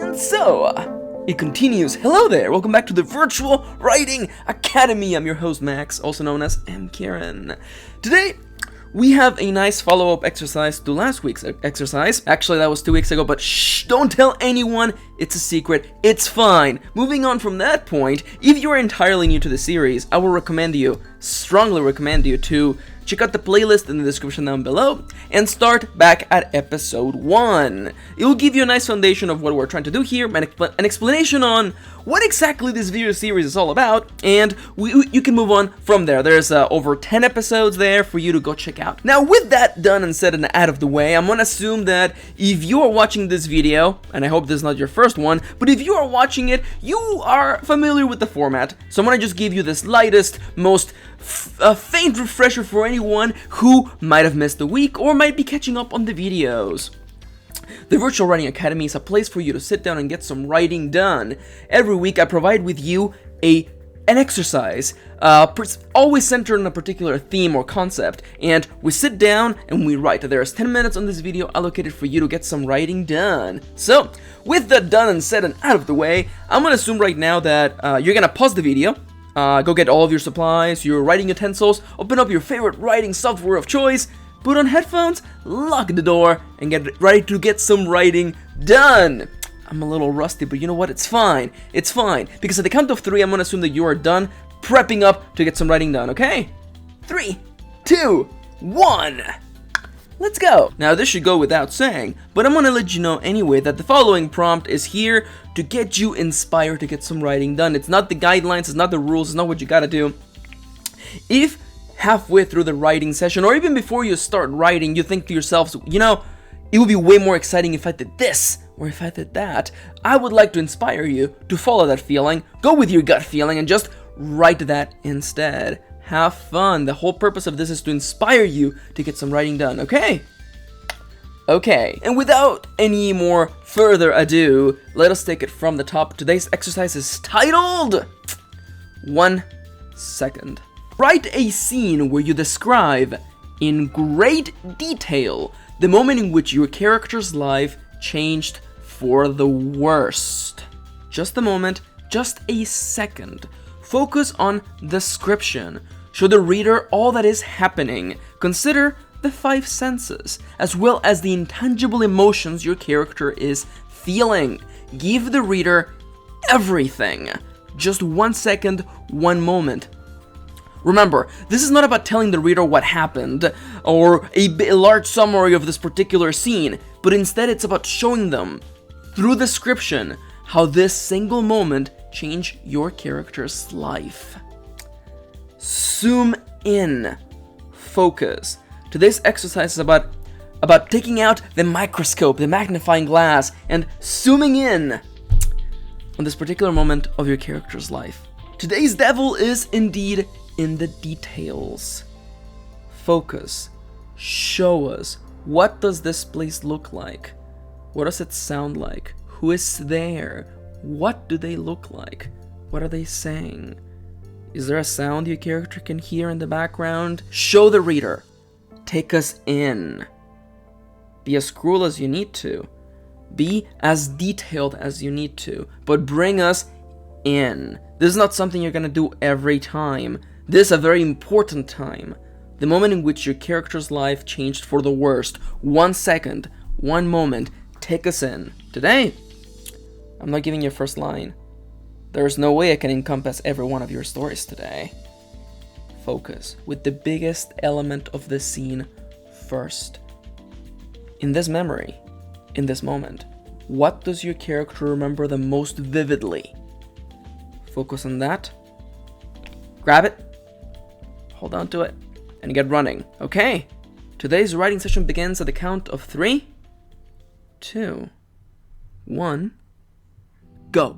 And so, it continues. Hello there, welcome back to the Virtual Writing Academy. I'm your host Max, also known as M. Kieran. Today, we have a nice follow-up exercise to last week's exercise. Actually, that was 2 weeks ago, but shh, don't tell anyone. It's a secret. It's fine. Moving on from that point, if you are entirely new to the series, I will strongly recommend you to check out the playlist in the description down below and start back at episode 1. It will give you a nice foundation of what we're trying to do here, an explanation on what exactly this video series is all about, and you can move on from there. There's over 10 episodes there for you to go check out. Now, with that done and said and out of the way, I'm gonna assume that if you are watching this video, and I hope this is not your first one, but if you are watching it, you are familiar with the format. So I'm gonna just give you the slightest, most faint refresher for anyone who might have missed a week or might be catching up on the videos. The Virtual Writing Academy is a place for you to sit down and get some writing done. Every week I provide with you an exercise, always centered on a particular theme or concept, and we sit down and we write. There's 10 minutes on this video allocated for you to get some writing done. So, with that done and said and out of the way, I'm gonna assume right now that you're gonna pause the video, go get all of your supplies, your writing utensils, open up your favorite writing software of choice, put on headphones, lock the door, and get ready to get some writing done. I'm a little rusty, but you know what? It's fine. It's fine. Because at the count of 3, I'm gonna assume that you are done prepping up to get some writing done, okay? 3, 2, 1. Let's go. Now, this should go without saying, but I'm gonna let you know anyway that the following prompt is here to get you inspired to get some writing done. It's not the guidelines, it's not the rules, it's not what you gotta do. If halfway through the writing session, or even before you start writing, you think to yourselves, you know, it would be way more exciting if I did this, or if I did that, I would like to inspire you to follow that feeling, go with your gut feeling, and just write that instead. Have fun. The whole purpose of this is to inspire you to get some writing done, okay? Okay, and without any more further ado, let us take it from the top. Today's exercise is titled 1 second. Write a scene where you describe in great detail the moment in which your character's life changed for the worst. Just a moment, just a second. Focus on description. Show the reader all that is happening. Consider the 5 senses, as well as the intangible emotions your character is feeling. Give the reader everything. Just 1 second, 1 moment. Remember, this is not about telling the reader what happened, or a large summary of this particular scene, but instead it's about showing them, through description, how this single moment changed your character's life. Zoom in. Focus. Today's exercise is about taking out the microscope, the magnifying glass, and zooming in on this particular moment of your character's life. Today's devil is indeed in the details. Focus. Show us. What does this place look like? What does it sound like? Who is there? What do they look like? What are they saying? Is there a sound your character can hear in the background? Show the reader. Take us in. Be as cruel as you need to. Be as detailed as you need to. But bring us in. This is not something you're gonna do every time. This is a very important time. The moment in which your character's life changed for the worst. 1 second, 1 moment. Take us in. Today, I'm not giving you a first line. There is no way I can encompass every one of your stories today. Focus with the biggest element of the scene first. In this memory, in this moment, what does your character remember the most vividly? Focus on that. Grab it. Hold on to it. And get running. Okay. Today's writing session begins at the count of 3, 2, 1, go.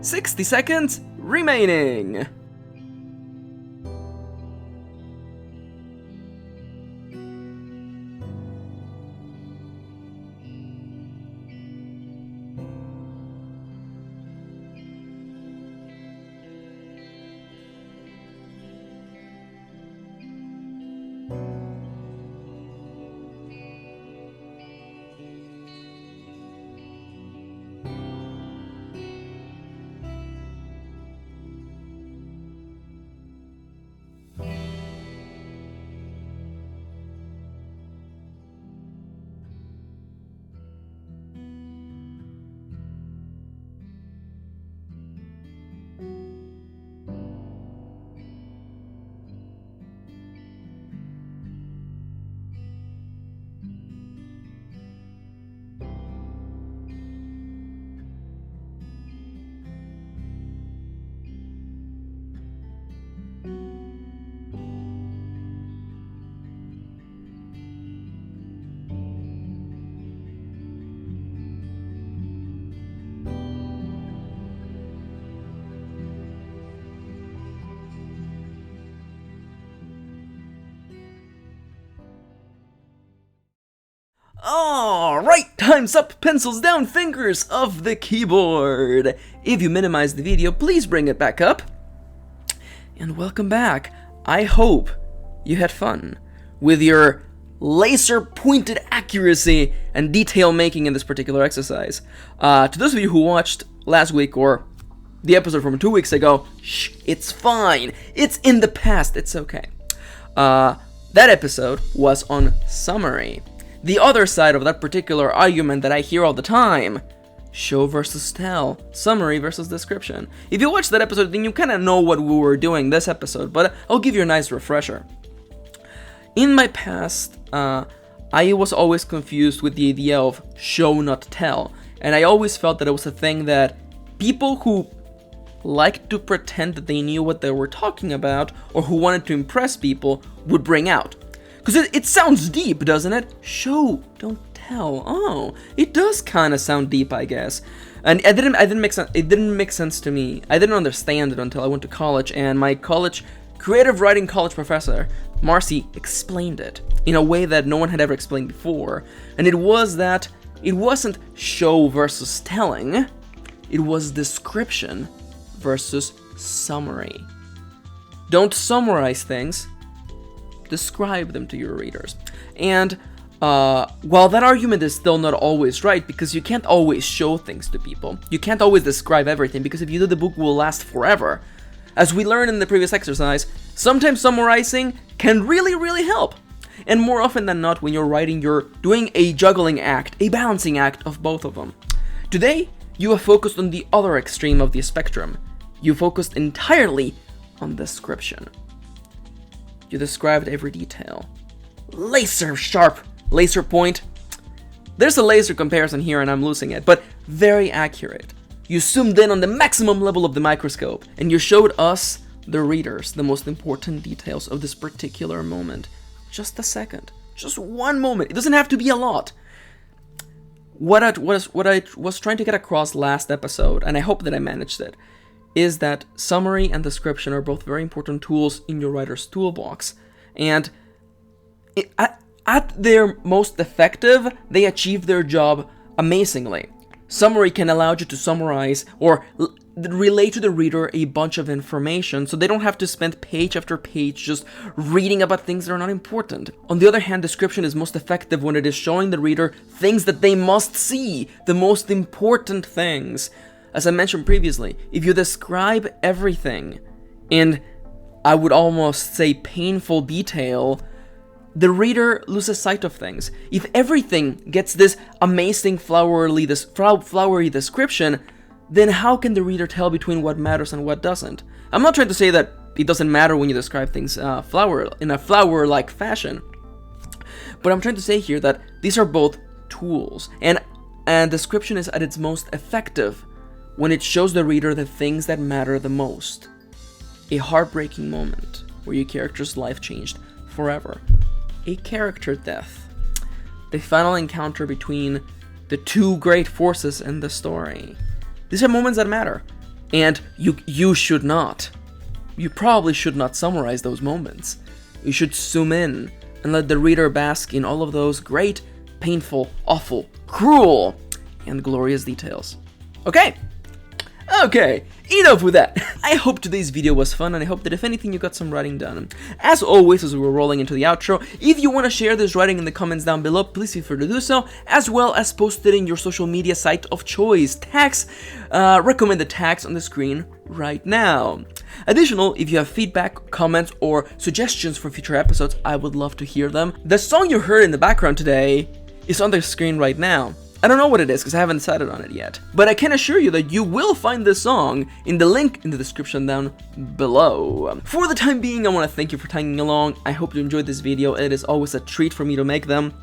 60 seconds remaining. Alright, time's up, pencils down, fingers of the keyboard. If you minimize the video, please bring it back up. And welcome back. I hope you had fun with your laser-pointed accuracy and detail making in this particular exercise. To those of you who watched last week or the episode from 2 weeks ago, shh, it's fine. It's in the past, it's okay. That episode was on summary. The other side of that particular argument that I hear all the time. Show versus tell. Summary versus description. If you watched that episode, then you kind of know what we were doing this episode, but I'll give you a nice refresher. In my past, I was always confused with the idea of show not tell, and I always felt that it was a thing that people who liked to pretend that they knew what they were talking about, or who wanted to impress people, would bring out. Because it sounds deep, doesn't it? Show, don't tell. Oh, it does kind of sound deep, I guess. And it didn't make sense to me. I didn't understand it until I went to college, and my creative writing college professor, Marcy, explained it in a way that no one had ever explained before. And it was that it wasn't show versus telling, it was description versus summary. Don't summarize things, describe them to your readers. And while that argument is still not always right, because you can't always show things to people, you can't always describe everything, because if you do, the book will last forever. As we learned in the previous exercise, sometimes summarizing can really help. And more often than not, when you're writing, you're doing a juggling act, a balancing act of both of them. Today, you have focused on the other extreme of the spectrum. You focused entirely on description. You described every detail. Laser sharp, laser point. There's a laser comparison here and I'm losing it, but very accurate. You zoomed in on the maximum level of the microscope, and you showed us, the readers, the most important details of this particular moment. Just a second. Just one moment. It doesn't have to be a lot. What I was trying to get across last episode, and I hope that I managed it, is that summary and description are both very important tools in your writer's toolbox. And at their most effective, they achieve their job amazingly. Summary can allow you to summarize or relay to the reader a bunch of information, so they don't have to spend page after page just reading about things that are not important. On the other hand, description is most effective when it is showing the reader things that they must see, the most important things. As I mentioned previously, if you describe everything in, I would almost say, painful detail, the reader loses sight of things. If everything gets this amazing flowery description, then how can the reader tell between what matters and what doesn't? I'm not trying to say that it doesn't matter when you describe things in a flower-like fashion, but I'm trying to say here that these are both tools, and description is at its most effective when it shows the reader the things that matter the most. A heartbreaking moment where your character's life changed forever. A character death. The final encounter between the two great forces in the story. These are moments that matter. And you should not. You probably should not summarize those moments. You should zoom in and let the reader bask in all of those great, painful, awful, cruel, and glorious details. Okay, enough with that. I hope today's video was fun, and I hope that if anything you got some writing done. As always, as we're rolling into the outro, if you want to share this writing in the comments down below, please feel free to do so, as well as post it in your social media site of choice. Tags, recommend the tags on the screen right now. Additional, if you have feedback, comments, or suggestions for future episodes, I would love to hear them. The song you heard in the background today is on the screen right now. I don't know what it is because I haven't decided on it yet, but I can assure you that you will find this song in the link in the description down below. For the time being, I want to thank you for tagging along. I hope you enjoyed this video. It is always a treat for me to make them.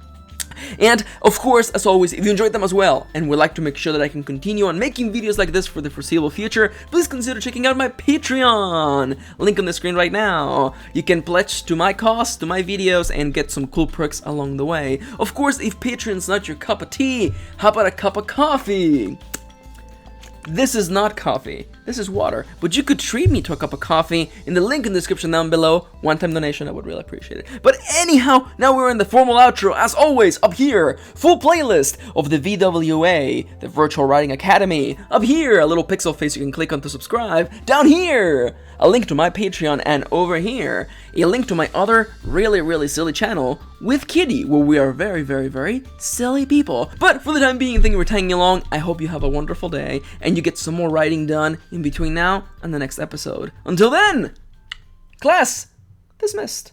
And, of course, as always, if you enjoyed them as well, and would like to make sure that I can continue on making videos like this for the foreseeable future, please consider checking out my Patreon! Link on the screen right now. You can pledge to my cause, to my videos, and get some cool perks along the way. Of course, if Patreon's not your cup of tea, how about a cup of coffee? This is not coffee, this is water, but you could treat me to a cup of coffee in the link in the description down below. One-time donation, I would really appreciate it. But anyhow, now we're in the formal outro. As always, up here, full playlist of the VWA, the Virtual Writing Academy. Up here, a little pixel face you can click on to subscribe. Down here, a link to my Patreon, and over here, a link to my other really silly channel with Kitty, where we are very silly people. But for the time being, thank you for tagging along. I hope you have a wonderful day, and you get some more writing done in between now and the next episode. Until then, class dismissed.